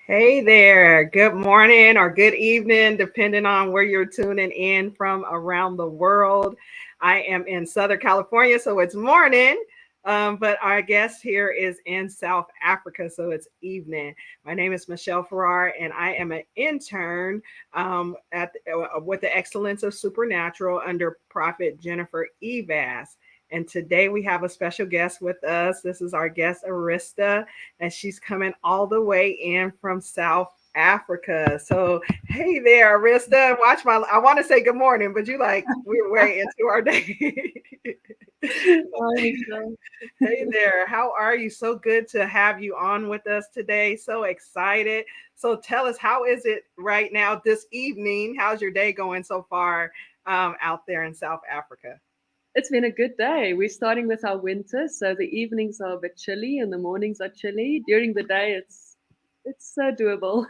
Hey there. Good morning or good evening, depending on where you're tuning in from around the world. I am in Southern California, so it's morning. But our guest here is in South Africa, so it's evening. My name is Michelle Farrar, and I am an intern with the Excellence of Supernatural under Prophet Jennifer Evas. And today we have a special guest with us. This is our guest, Arista, and she's coming all the way in from South Africa. So, hey there, Arista. I want to say good morning, but you like, we're way into our day. Hi, Michelle. Hey there. How are you? So good to have you on with us today. So excited. So, tell us, how is it right now this evening? How's your day going so far out there in South Africa? It's been a good day. We're starting with our winter, so the evenings are a bit chilly and the mornings are chilly. During the day, it's doable,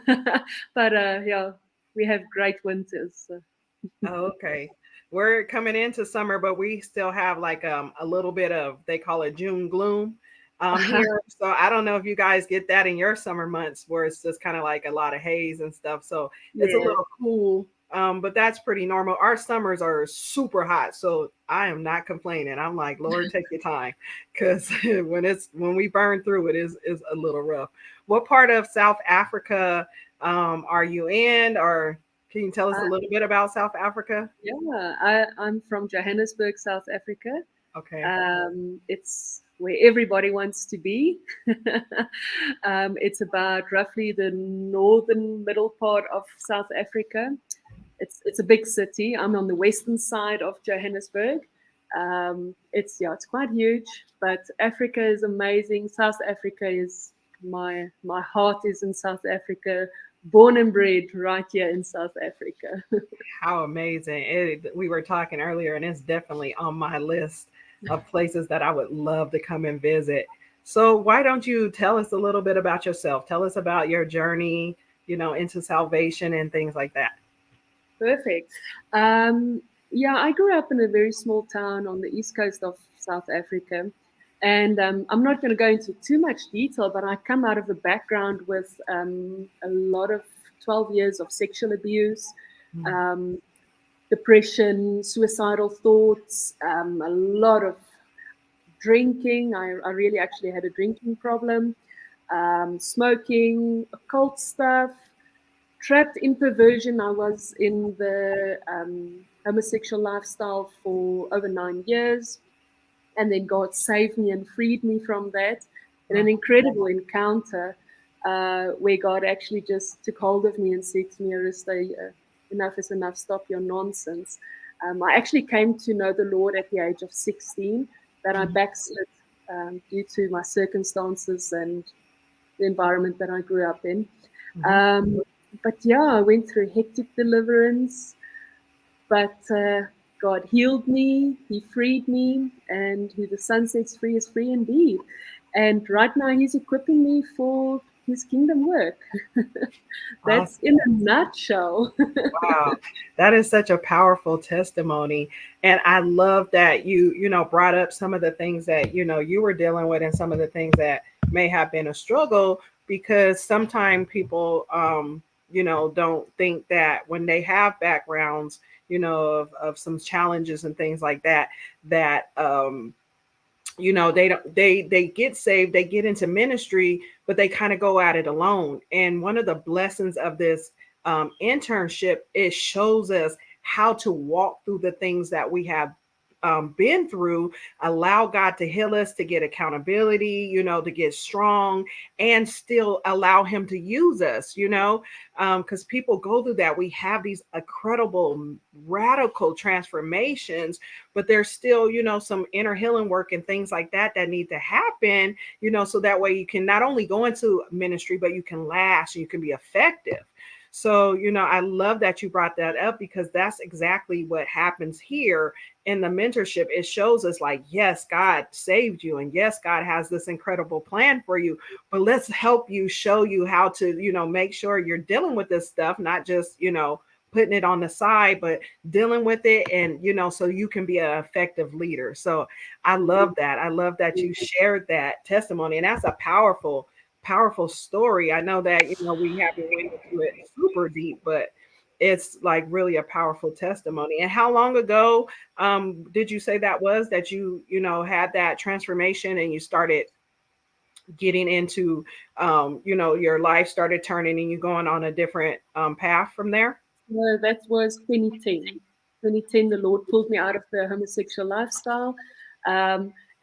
but yeah, we have great winters. So. Oh, okay. We're coming into summer, but we still have like a little bit of, they call it June gloom here. So I don't know if you guys get that in your summer months where it's just kind of like a lot of haze and stuff. So it's a Yeah. little cool. But that's pretty normal. Our summers are super hot, so I am not complaining. I'm like, Lord, take your time, because when we burn through it is a little rough. What part of South Africa are you in, or can you tell us a Uh, little bit about South Africa? yeah, I'm from Johannesburg, South Africa. Okay. It's where everybody wants to be. It's about roughly the northern middle part of South Africa. It's a big city. I'm on the western side of Johannesburg. It's quite huge, but Africa is amazing. South Africa is my heart is in South Africa. Born and bred right here in South Africa. How amazing. We were talking earlier, and it's definitely on my list of places that I would love to come and visit. So, why don't you tell us a little bit about yourself? Tell us about your journey, into salvation and things like that. Perfect. Um, yeah, I grew up in a very small town on the east coast of South Africa. And I'm not going to go into too much detail, but I come out of a background with a lot of 12 years of sexual abuse, Mm. um, depression, suicidal thoughts, a lot of drinking. I really actually had a drinking problem, smoking, occult stuff, trapped in perversion. I was in the homosexual lifestyle for over 9 years, and then God saved me and freed me from that in an Oh, incredible encounter where God actually just took hold of me and said to me, Arista, enough is enough, stop your nonsense. I actually came to know the Lord at the age of 16, that I mhm, backslid due to my circumstances and the environment that I grew up in. mhm. Um, but yeah, I went through hectic deliverance, but God healed me, He freed me, and who the Son sets free is free indeed. And right now, He's equipping me for His kingdom work. That's Awesome. in a nutshell. Wow. That is such a powerful testimony. And I love that you brought up some of the things that, you were dealing with and some of the things that may have been a struggle, because sometimes people, don't think that when they have backgrounds, of some challenges and things like that, that, they don't they get saved, they get into ministry, but they kind of go at it alone. And one of the blessings of this internship, it shows us how to walk through the things that we have been through, allow God to heal us, to get accountability, to get strong, and still allow Him to use us, because people go through that. We have these incredible, radical transformations, but there's still, some inner healing work and things like that that need to happen, so that way you can not only go into ministry, but you can last, you can be effective. So, I love that you brought that up, because that's exactly what happens here in the mentorship. It shows us like, yes, God saved you, and yes, God has this incredible plan for you, but let's help you, show you how to, make sure you're dealing with this stuff, not just, putting it on the side, but dealing with it, and so you can be an effective leader. So I love that. I love that you shared that testimony, and that's a powerful powerful story. I know that, we haven't went into it super deep, but it's like really a powerful testimony. And how long ago did you say that was that had that transformation and you started getting into, your life started turning and you going on a different path from there? No, that was 2010. 2010, the Lord pulled me out of the homosexual lifestyle.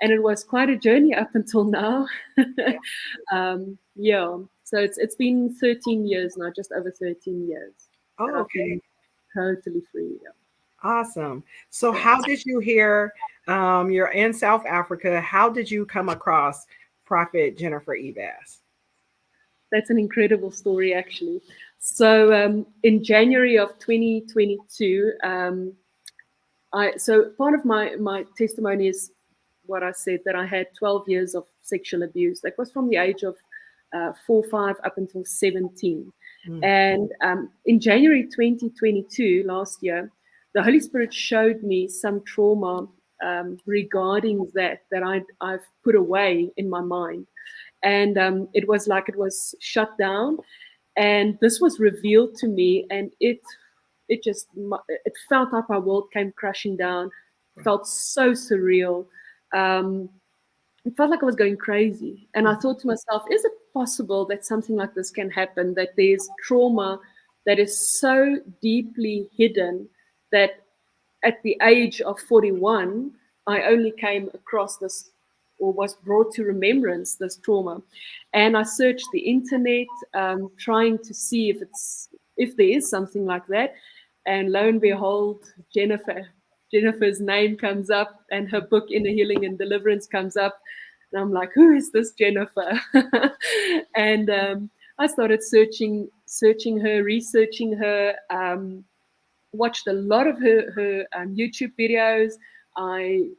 And it was quite a journey up until now. Yeah. Yeah. So it's been 13 years now, just over 13 years that Oh, I've okay. been totally free. Yeah. Awesome. So, Yeah. how did you hear? You're in South Africa. How did you come across Prophet Jennifer Ebass? That's an incredible story, actually. So in January of 2022, so part of my testimony is what I said, that I had 12 years of sexual abuse. That was from the age of 4, 5 up until 17. Mm. And in January 2022, last year, the Holy Spirit showed me some trauma regarding that I've put away in my mind. And it was like it was shut down. And this was revealed to me, and it felt like my world came crashing down. It Wow. felt so surreal. Um, it felt like I was going crazy. And I thought to myself, is it possible that something like this can happen? That there's trauma that is so deeply hidden that at the age of 41, I only came across this, or was brought to remembrance, this trauma. And I searched the internet, trying to see if there is something like that. And lo and behold, Jennifer's name comes up, and her book Inner Healing and Deliverance comes up. And I'm like, who is this Jennifer? And I started searching her, researching her. Watched a lot of her YouTube videos. I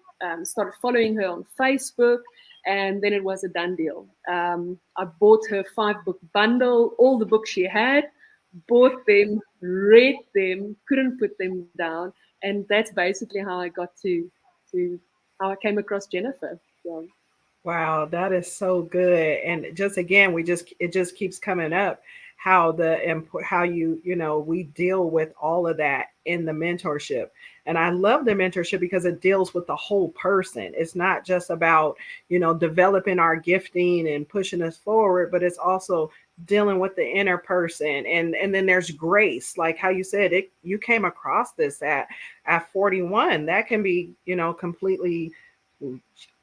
started following her on Facebook, and then it was a done deal. I bought her 5-book bundle, all the books she had, bought them, read them, couldn't put them down, and that's basically how I got to how I came across Jennifer. So, Wow, that is so good. And just again, it just keeps coming up how how we deal with all of that in the mentorship. And I love the mentorship because it deals with the whole person. It's not just about, developing our gifting and pushing us forward, but it's also dealing with the inner person. And then there's grace, like how you said it, you came across this at 41. That can be, completely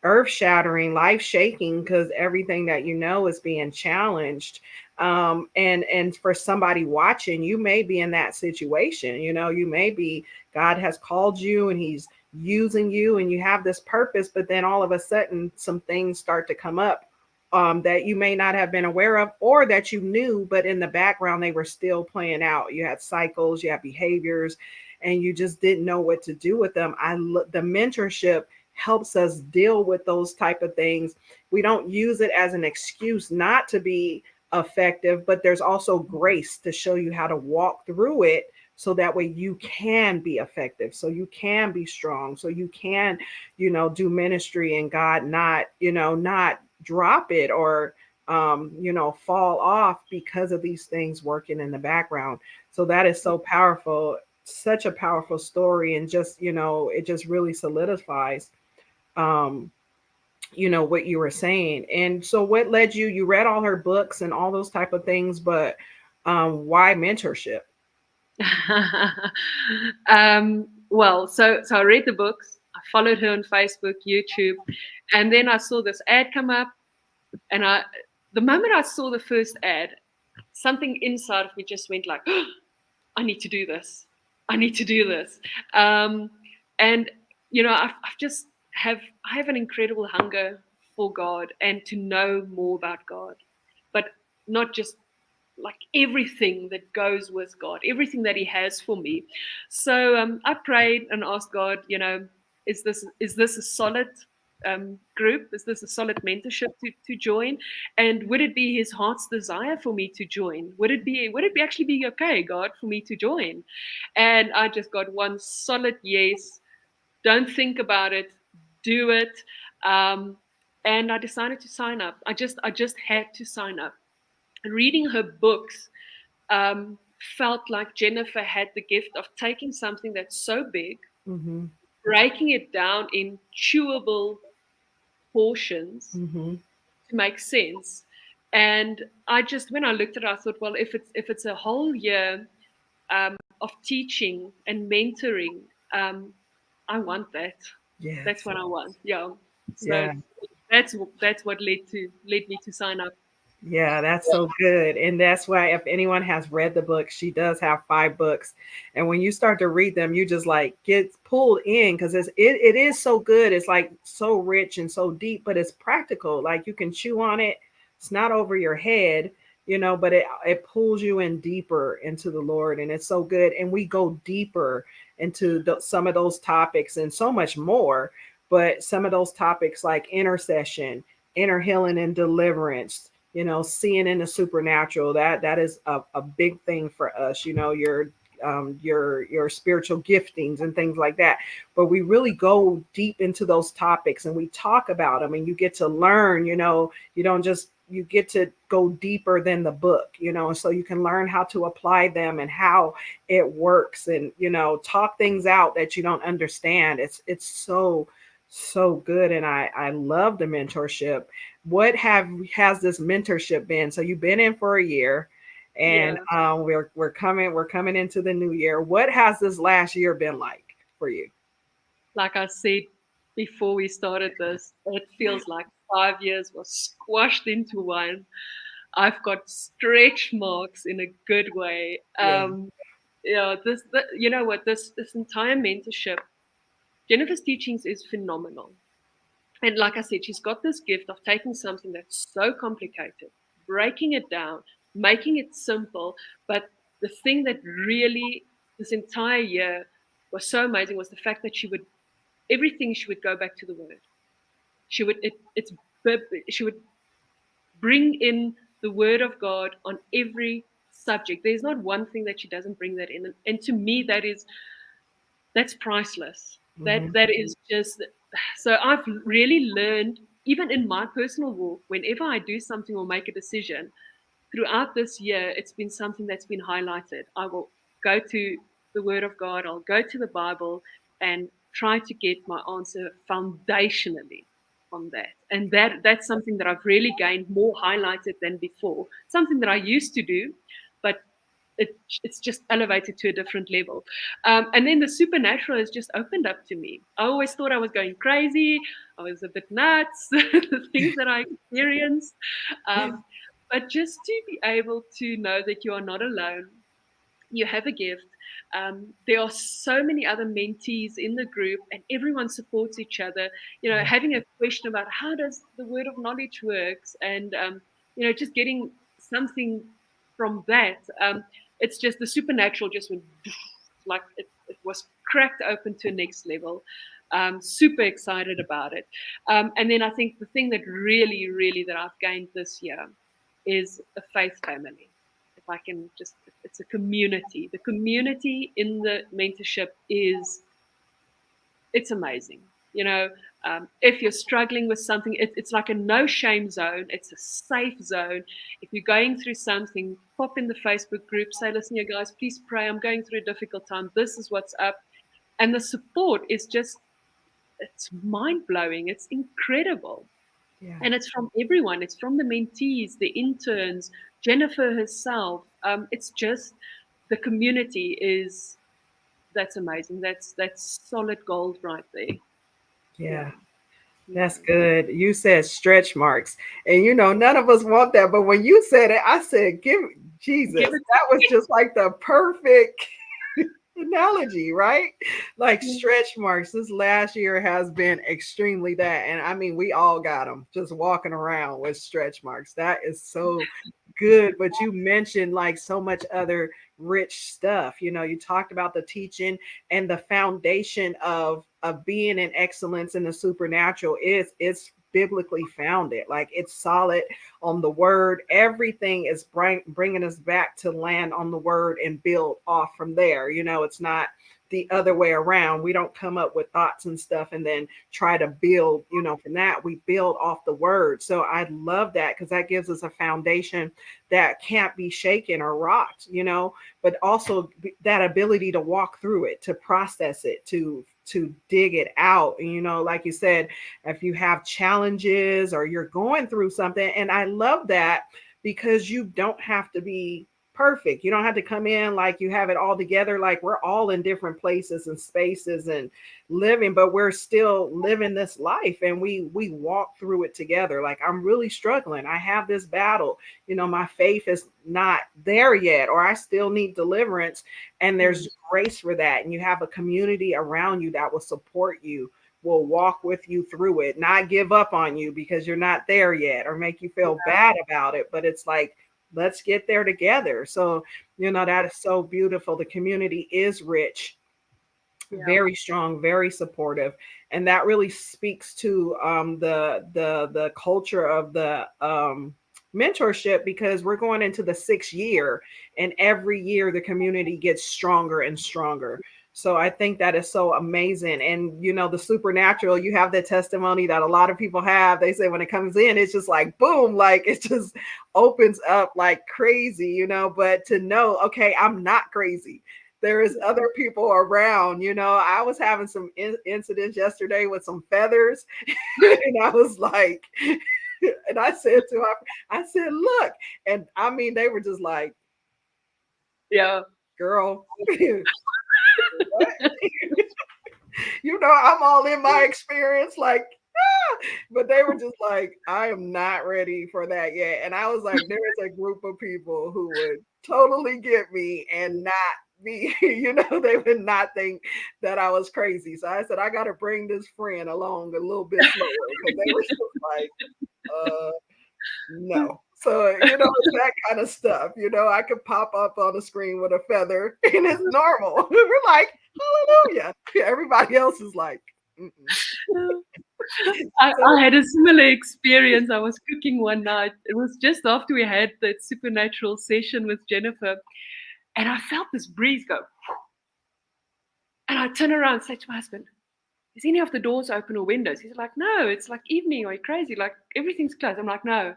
earth shattering, life shaking, because everything that is being challenged. And for somebody watching, you may be in that situation. You may be, God has called you and He's using you, and you have this purpose, but then all of a sudden, some things start to come up that you may not have been aware of, or that you knew, but in the background they were still playing out. You had cycles, you had behaviors, and you just didn't know what to do with them. The mentorship helps us deal with those type of things. We don't use it as an excuse not to be effective, but there's also grace to show you how to walk through it, so that way you can be effective, so you can be strong, so you can, do ministry, and God not drop it, or fall off because of these things working in the background. So that is so powerful, such a powerful story, and just, it just really solidifies um what you were saying. And so what led you read all her books and all those type of things, but why mentorship? well, so I read the books. I followed her on Facebook, YouTube, and then I saw this ad come up. And the moment I saw the first ad, something inside of me just went like, oh, I need to do this. I need to do this. And I've just I have an incredible hunger for God and to know more about God, but not just like everything that goes with God, everything that He has for me. So I prayed and asked God, is this a solid group? Is this a solid mentorship to join? And would it be His heart's desire for me to join? Would it actually be okay, God, for me to join? And I just got one solid yes. Don't think about it. Do it. Um, and I decided to sign up. I just had to sign up. reading her books felt like Jennifer had the gift of taking something that's so big, Mm-hmm. breaking it down in chewable portions Mm-hmm. to make sense. And I just, when I looked at it, I thought, well, if it's a whole year of teaching and mentoring, I want that. That's Yes. what I want. Yeah. So Yeah. that's what led me to sign up. Yeah, that's so good. And that's why if anyone has read the book, she does have 5 books. And when you start to read them, you just like get pulled in because it is so good. It's like so rich and so deep, but it's practical. Like you can chew on it. It's not over your head, but it pulls you in deeper into the Lord, and it's so good. And we go deeper into some of those topics and so much more. But some of those topics like intercession, inner healing and deliverance, seeing in the supernatural, that is a big thing for us, your spiritual giftings and things like that. But we really go deep into those topics and we talk about them, and you get to learn, you don't just, you get to go deeper than the book, so you can learn how to apply them and how it works, and talk things out that you don't understand. It's so good. And I love the mentorship. What has this mentorship been? So you've been in for a year, and Yeah. we're coming into the new year. What has this last year been like for you? Like I said before we started this, it feels like 5 years was squashed into one. I've got stretch marks in a good way. Yeah. Yeah, you know what, this entire mentorship, Jennifer's teachings is phenomenal. And like I said, she's got this gift of taking something that's so complicated, breaking it down, making it simple. But the thing that really, this entire year was so amazing was the fact that she would go back to the word. She would, she would bring in the word of God on every subject. There's not one thing that she doesn't bring that in. And to me, that's priceless. Hmm. That is just, so I've really learned, even in my personal walk, whenever I do something or make a decision throughout this year, it's been something that's been highlighted. I will go to the Word of God, I'll go to the Bible and try to get my answer foundationally on that. And that's something that I've really gained more highlighted than before. Something that I used to do, but it's just elevated to a different level. And then the supernatural has just opened up to me. I always thought I was going crazy. I was a bit nuts, the things that I experienced. Um, but just to be able to know that you are not alone, you have a gift. There are so many other mentees in the group, and everyone supports each other. Having a question about how does the word of knowledge works, and just getting something from that. It's just the supernatural just went like it was cracked open to a next level. Super excited about it. And then I think the thing that really, really that I've gained this year is a faith family. If I can just, it's a community. The community in the mentorship it's amazing. If you're struggling with something, it's like a no shame zone. It's a safe zone. If you're going through something, pop in the Facebook group, say, listen, you guys, please pray. I'm going through a difficult time. This is what's up. And the support is just, it's mind blowing. It's incredible. Yeah. And it's from everyone. It's from the mentees, the interns, Jennifer herself. It's just the community that's amazing. That's solid gold right there. Yeah. Yeah. Yeah. That's good. You said stretch marks, and none of us want that. But when you said it, I said, "Give Jesus." Give it That was just like the perfect analogy, right? Like to stretch marks. This last year has been extremely that. And I mean, we all got them just walking around with stretch marks. That is so good. But you mentioned like so much other rich stuff. You talked about the teaching and the foundation of being in excellence in the supernatural is it's biblically founded. Like it's solid on the word. Everything is bringing us back to land on the word and build off from there. It's not the other way around. We don't come up with thoughts and stuff and then try to build, from that. We build off the word. So I love that because that gives us a foundation that can't be shaken or rocked, but also that ability to walk through it, to process it, to dig it out. And, like you said, if you have challenges or you're going through something, and I love that because you don't have to be perfect. You don't have to come in like you have it all together. Like we're all in different places and spaces and living, but we're still living this life, and we walk through it together. Like I'm really struggling. I have this battle. My faith is not there yet, or I still need deliverance. And there's grace for that. And you have a community around you that will support you, will walk with you through it, not give up on you because you're not there yet or make you feel bad about it. But it's like, let's get there together. So, that is so beautiful. The community is rich, very strong, very supportive. And that really speaks to the culture of the mentorship, because we're going into the 6th year, and every year the community gets stronger and stronger. So I think that is so amazing. And, the supernatural, you have the testimony that a lot of people have. They say when it comes in, it's just like, boom, like it just opens up like crazy, but to know, okay, I'm not crazy. There is other people around, I was having some incidents yesterday with some feathers and I was like, and I said to her, I said, look, and I mean, they were just like, yeah, girl, what? I'm all in my experience, like, but they were just like, I am not ready for that yet. And I was like, there is a group of people who would totally get me and not be, they would not think that I was crazy. So I said, I got to bring this friend along a little bit slower, because they were just like, no. So, it's that kind of stuff. I could pop up on the screen with a feather and it's normal. We're like, hallelujah. Everybody else is like, I had a similar experience. I was cooking one night. It was just after we had that supernatural session with Jennifer, and I felt this breeze go. And I turn around and say to my husband, is any of the doors open or windows? He's like, no, it's like evening. Are you crazy? Like everything's closed. I'm like, no.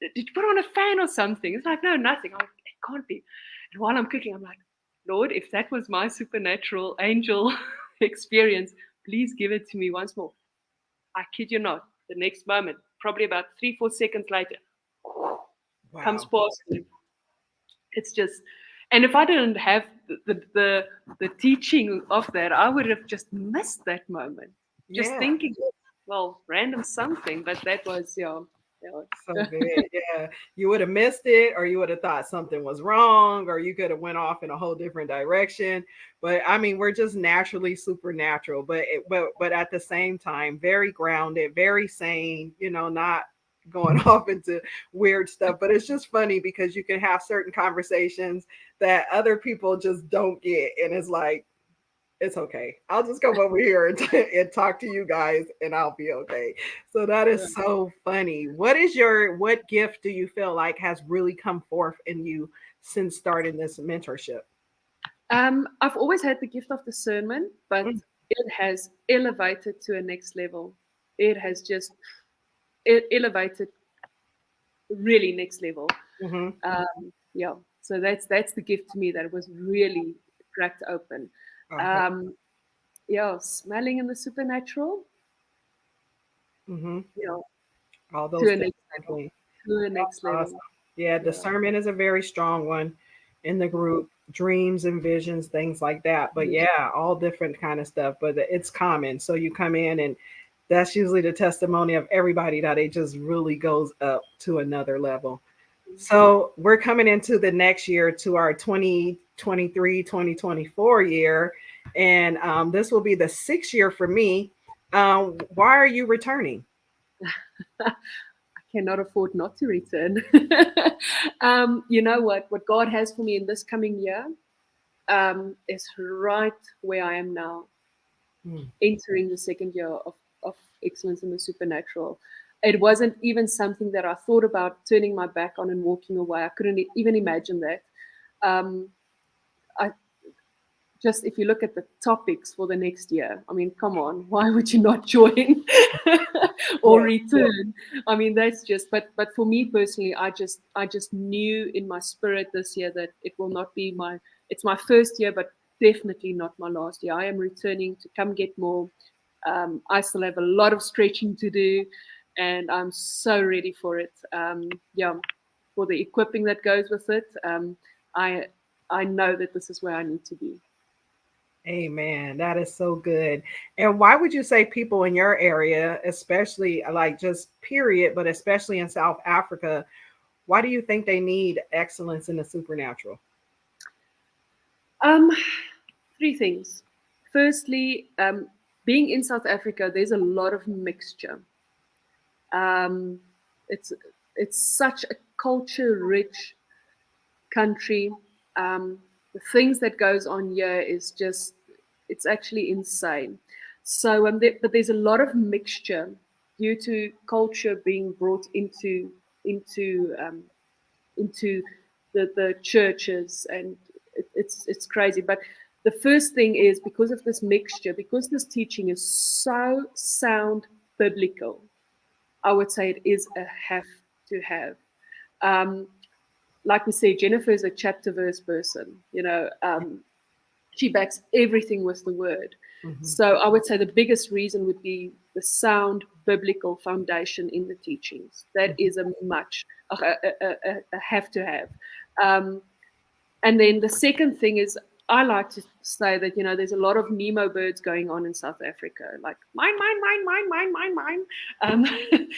Did you put on a fan or something? It's like, no, nothing. I'm like, it can't be. And while I'm cooking, I'm like, Lord, if that was my supernatural angel experience, please give it to me once more. I kid you not. The next moment, probably about 3-4 seconds later, comes past me. It's just, and if I didn't have the teaching of that, I would have just missed that moment. Just thinking, well, random something, but that was so good. Yeah, you would have missed it, or you would have thought something was wrong, or you could have went off in a whole different direction. But I mean, we're just naturally supernatural, but at the same time, very grounded, very sane. Not going off into weird stuff. But it's just funny because you can have certain conversations that other people just don't get, and it's like, it's okay. I'll just come over here and talk to you guys and I'll be okay. So that is so funny. What gift do you feel like has really come forth in you since starting this mentorship? I've always had the gift of discernment, but it has elevated to a next level. It has just elevated really next level. So that's the gift to me, that it was really cracked open. Smelling in the supernatural. All those to a things. next level. Awesome. Yeah, discernment is a very strong one in the group. Dreams and visions, things like that. But yeah, all different kind of stuff. But it's common. So you come in, and that's usually the testimony of everybody, that it just really goes up to another level. So we're coming into the next year, to our 2023, 2024 year. And this will be the 6th year for me. Why are you returning? I cannot afford not to return. You know what God has for me in this coming year is right where I am now, entering the 2nd year of excellence in the supernatural. It wasn't even something that I thought about turning my back on and walking away. I couldn't even imagine that. just if you look at the topics for the next year, I mean, come on, why would you not join or Yeah. return? I mean, that's just. But for me personally, I just knew in my spirit this year that it will not be my. It's my first year, but definitely not my last year. I am returning to come get more. I still have a lot of stretching to do, and I'm so ready for it. Yeah, for the equipping that goes with it. I I know that this is where I need to be. Amen. That is so good. And why would you say people in your area, especially like just period, but especially in South Africa, why do you think they need excellence in the supernatural? Um, Three things. Firstly, being in South Africa, there's a lot of mixture. Um, it's it's such a culture-rich country. The things that goes on here is just it's actually insane. So, but there's a lot of mixture due to culture being brought into into the churches, and it's crazy. But the first thing is because of this mixture, because this teaching is so sound biblical. I would say it is a have to have. Um, like we say, Jennifer is a chapter verse person. She backs everything with the word. Mm-hmm. So I would say the biggest reason would be the sound biblical foundation in the teachings. That is a have to have. Um, and then the second thing is I like to say that there's a lot of Nemo birds going on in South Africa, like mine, mine, mine, mine, mine, mine, mine.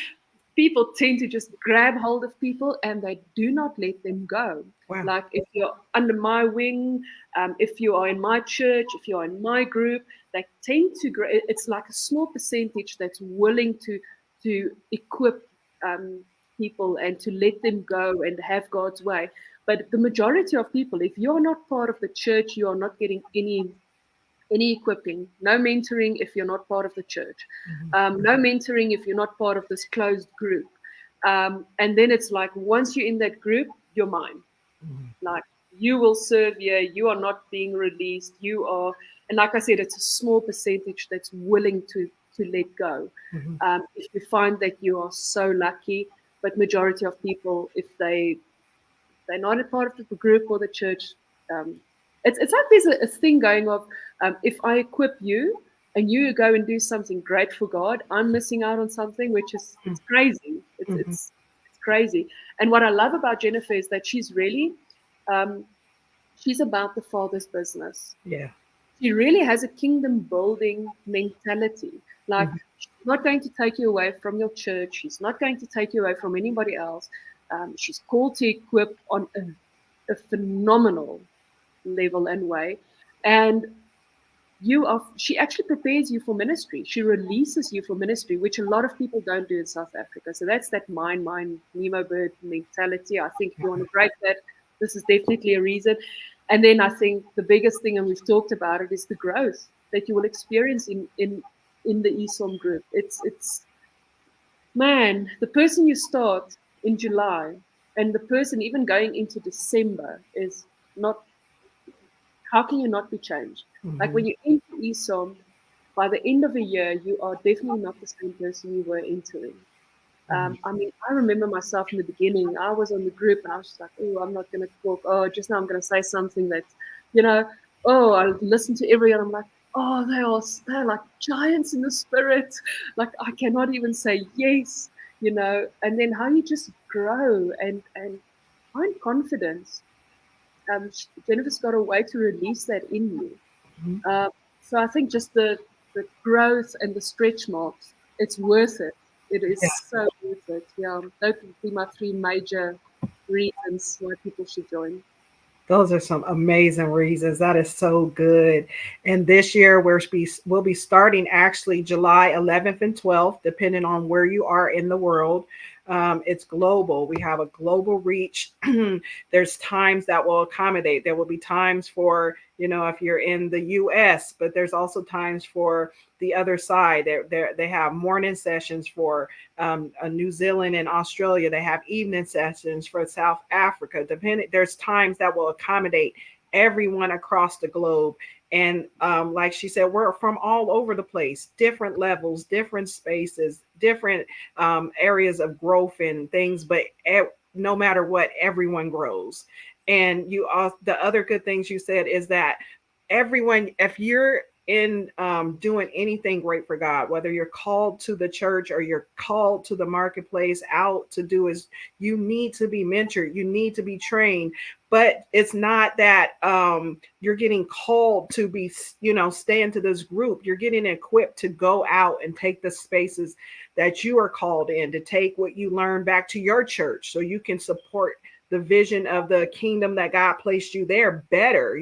People tend to just grab hold of people and they do not let them go. Wow. Like if you're under my wing, if you are in my church, if you're in my group, they tend to. It's like a small percentage that's willing to equip people and to let them go and have God's way. But the majority of people, if you're not part of the church, you are not getting any equipping, no mentoring if you're not part of the church, Mm-hmm. no mentoring if you're not part of this closed group. And then it's like once you're in that group, you're mine. Mm-hmm. Like you will serve here, you are not being released, you are, and like I said, it's a small percentage that's willing to let go. Mm-hmm. If you find that you are so lucky, but majority of people, if they're not a part of the group or the church. Um, it's like there's a thing going of if I equip you and you go and do something great for God, I'm missing out on something, which is it's crazy. It's Mm-hmm. it's it's crazy. And what I love about Jennifer is that she's really um, she's about the Father's business. Yeah. She really has a kingdom building mentality. Like Mm-hmm. she's not going to take you away from your church. She's not going to take you away from anybody else. She's called to equip on a phenomenal level and way. And she actually prepares you for ministry. She releases you for ministry, which a lot of people don't do in South Africa. So that's that mine, Nemo bird mentality. I think if you want to break that, this is definitely a reason. And then I think the biggest thing, and we've talked about it, is the growth that you will experience in the ESOM group. It's man, the person you start in July and the person even going into December is not. How can you not be changed? Like Mm-hmm. when you enter ESOM, by the end of a year, you are definitely not the same person you were entering. Mm-hmm. I mean, I remember myself in the beginning. I was on the group and I was just like, oh, I'm not going to talk. Oh, just now I'm going to say something that's, you know, oh, I listen to everyone. I'm like, oh, they're like giants in the spirit. Like I cannot even say yes, And then how you just grow and find confidence. Jennifer's got a way to release that in you. Mm-hmm. Uh, so I think just the growth and the stretch marks, it's worth it. It is Yeah. so worth it. Yeah, those would be my three major reasons why people should join. Those are some amazing reasons. That is so good. And this year we'll be starting actually July 11th and 12th, depending on where you are in the world. It's global. We have a global reach. There's times that will accommodate. There will be times for, if you're in the US, but there's also times for the other side. They have morning sessions for New Zealand and Australia. They have evening sessions for South Africa. There's times that will accommodate everyone across the globe. And like she said, we're from all over the place, different levels, different spaces, different areas of growth and things. But no matter what, everyone grows. And you all, the other good things you said is that everyone, if you're in doing anything great for God, whether you're called to the church or you're called to the marketplace out to do, is you need to be mentored, you need to be trained. But it's not that you're getting called to be, stay into this group. You're getting equipped to go out and take the spaces that you are called in, to take what you learn back to your church so you can support the vision of the kingdom that God placed you there better.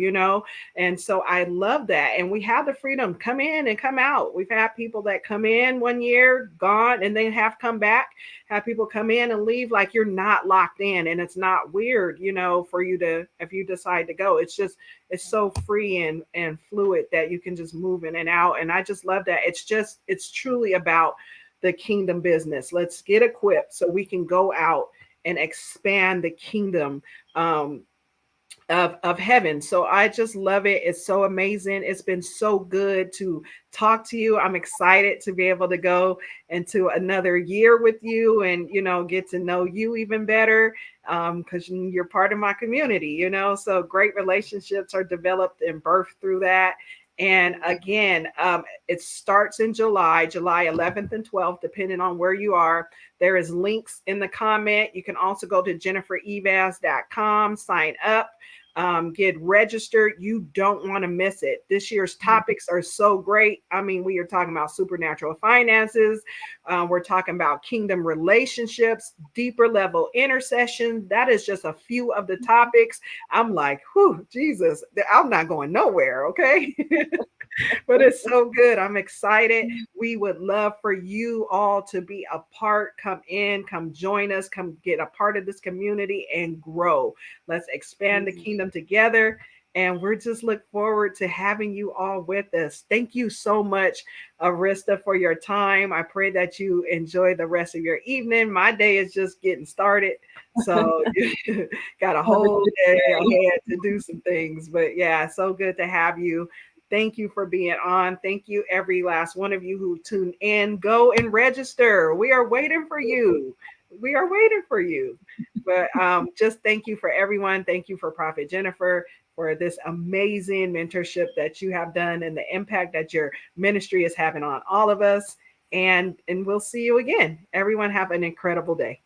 And so I love that. And we have the freedom, come in and come out. We've had people that come in one year, gone, and they have come back. Have people come in and leave, like you're not locked in, and it's not weird, for you to, if you decide to go. It's just, it's so free and fluid that you can just move in and out. And I just love that. It's truly about the kingdom business. Let's get equipped so we can go out and expand the kingdom of heaven. So I just love it. It's so amazing. It's been so good to talk to you. I'm excited to be able to go into another year with you and, get to know you even better, because you're part of my community. So great relationships are developed and birthed through that. And again, it starts in July 11th and 12th, depending on where you are. There is links in the comment. You can also go to jenniferevas.com, sign up, get registered. You don't want to miss it. This year's topics are so great. I mean, we are talking about supernatural finances. We're talking about kingdom relationships, deeper level intercession. That is just a few of the topics. I'm like, whew, Jesus, I'm not going nowhere. Okay. But it's so good. I'm excited. We would love for you all to be a part. Come in, come join us, come get a part of this community and grow. Let's expand the kingdom together. And we're just look forward to having you all with us. Thank you so much, Arista, for your time. I pray that you enjoy the rest of your evening. My day is just getting started. So got a whole day ahead to do some things. But yeah, so good to have you. Thank you for being on. Thank you, every last one of you who tuned in. Go and register. We are waiting for you. We are waiting for you. But just thank you for everyone. Thank you for Prophet Jennifer for this amazing mentorship that you have done and the impact that your ministry is having on all of us. And we'll see you again. Everyone have an incredible day.